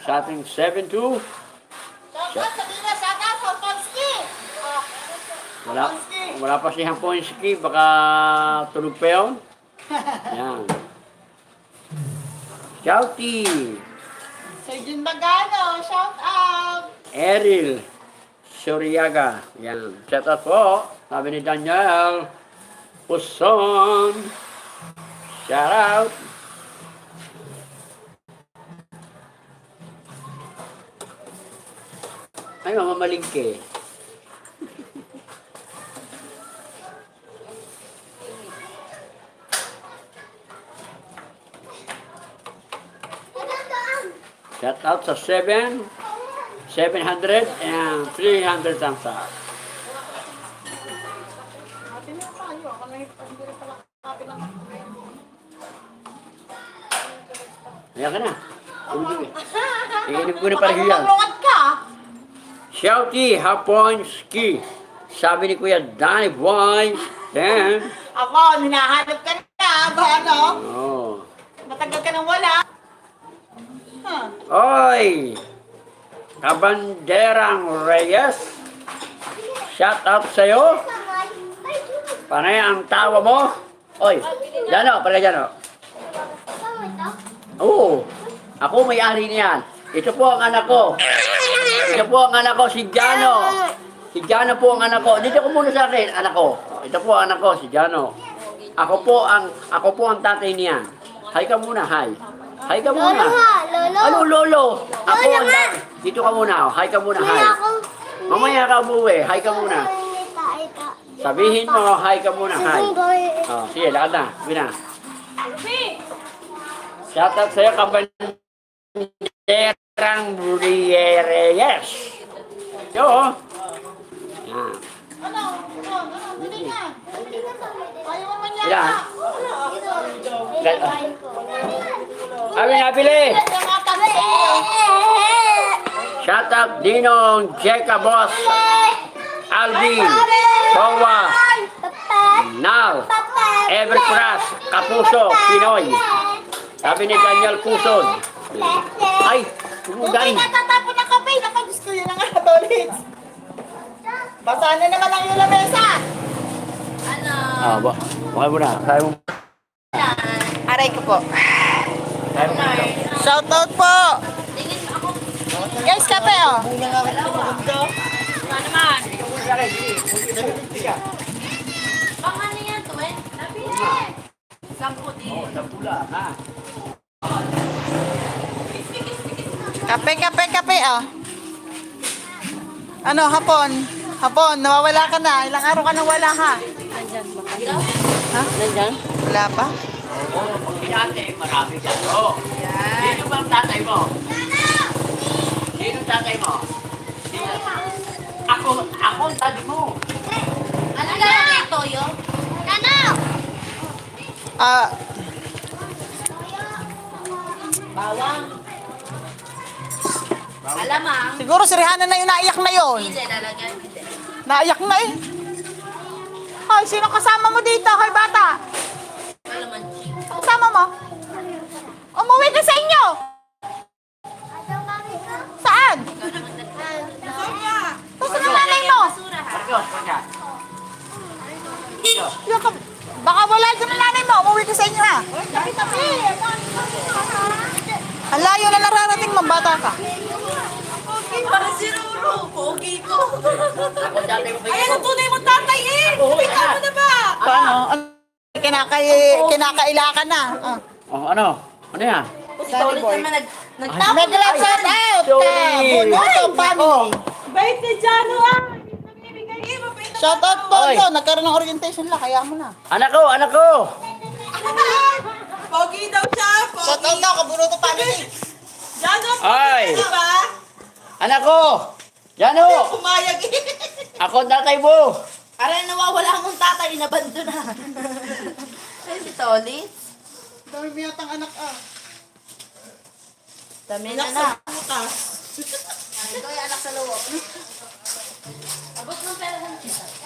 sa ating 7-2. Wala pa si Hamponski, baka tulog pa yun. Yan. Shouty. Sergeant Magano, shout out! Eril Suryaga. Yan. Shout out po. Sabi ni Daniel Puson. Shout out. Ay, mamamalingke. Shout out sa 700 and 300 thumbs up. Ayan ka na. Iinip ko na pala yan. Shouty Haponski. Sabi ni Kuya Danny Boys. Then, Ako, hinahanap ka na, ba ano? oh. Matagal ka nang wala. Huh. Oy! Kabanderang Reyes. Shout out sa'yo. Panay ang tawa mo. Oy, Jano, pala Jano. Oo, ako may-ari niyan. Ito po ang anak ko. Ito po ang anak ko, si Jano. Si Jano po ang anak ko. Dito ko muna sa akin, anak ko. Ito po ang anak ko, si Jano. Ako po ang tatay niyan. Hi ka muna, hi. Hi ka muna. Lolo. Ano, lolo? Ako ang tatay. Dito ka muna, hi ka muna, hi. Mamaya ka umuwi, hi ka muna. Sabihin mo, hi ka muna, hi. Oh, sige, lakad na. Sabi na. Shout out sa'yo, Kabanderang Reyes. Yo. Yan. Ano? Hindi na. Ayaw mo man yan. Ilan? Kami nabili. Shout out Dinong, Jeka Boss, Alvin, Sowa, Nal, Evercrash, Kapuso, Pinoy. Sabi ni Daniel Puson. Ay, tumugan. Hindi natatapon ng kape. Naku, gusto yun nga, Tolits. Basahan na naman ang iyong lamesa. Ano? Bakit mo na? Kaya mo. Aray ko po. Kaya mo na. Shout out po. Tingin ako. Guys, kape oh. Ano naman? Baka ano yan to eh? Napili! Sampo din. Kape oh. Ano, hapon? Hapon, nawawala ka na. Ilang araw ka nang wala ha? Ha? Nandyan? Wala pa? Oo, pag pinate, marami dyan. Oo. Sino ba ang tatay mo? Sino ang tatay mo? Ako ang tatay mo. Ano na kay Toyo? Ano? Ah, Bawang. Alamang. siguro si Rihanna na yung naiyak na yun. Hindi, lalagyan. Hindi. Naiyak na eh. Ay, sino kasama mo dito? Kay bata? Alaman. Kasama mo? Umuwi ka sa inyo. Saan? Gusto ng nanay mo? Basura ha? Marcos, pagka. Yan ka- Baka wala sa nanay mo. Umuwi ka sa inyo ha. Ang layo na nararating mo, bata ka. Para si Ruru. Pogi ko. Ako tatay mo. Ayan ang tunay mo tatay eh. Ikaw mo na ba? Paano? Kinakailakan na. Oh, ano? Ano yan? Ulit naman nagtapon. Nag-love shout out ka. Sorry. Bunuto family. Bait ni Jano ah. Shout out po. Oy. Nagkaroon ng orientation lang. Kaya mo na. Anak ko, anak ko! Pogi daw siya. Shout out daw. Kabunuto family. Jano, Ay! ba? Anak ko! Yan o! Pumayag eh. Ako ang tatay mo! Aray, nawawala akong tatay. Inabando na. Ay, si Toli. Dami mo yatang anak ah. Dami na na. Ito yung anak sa loob. Abot ng pera ng kita.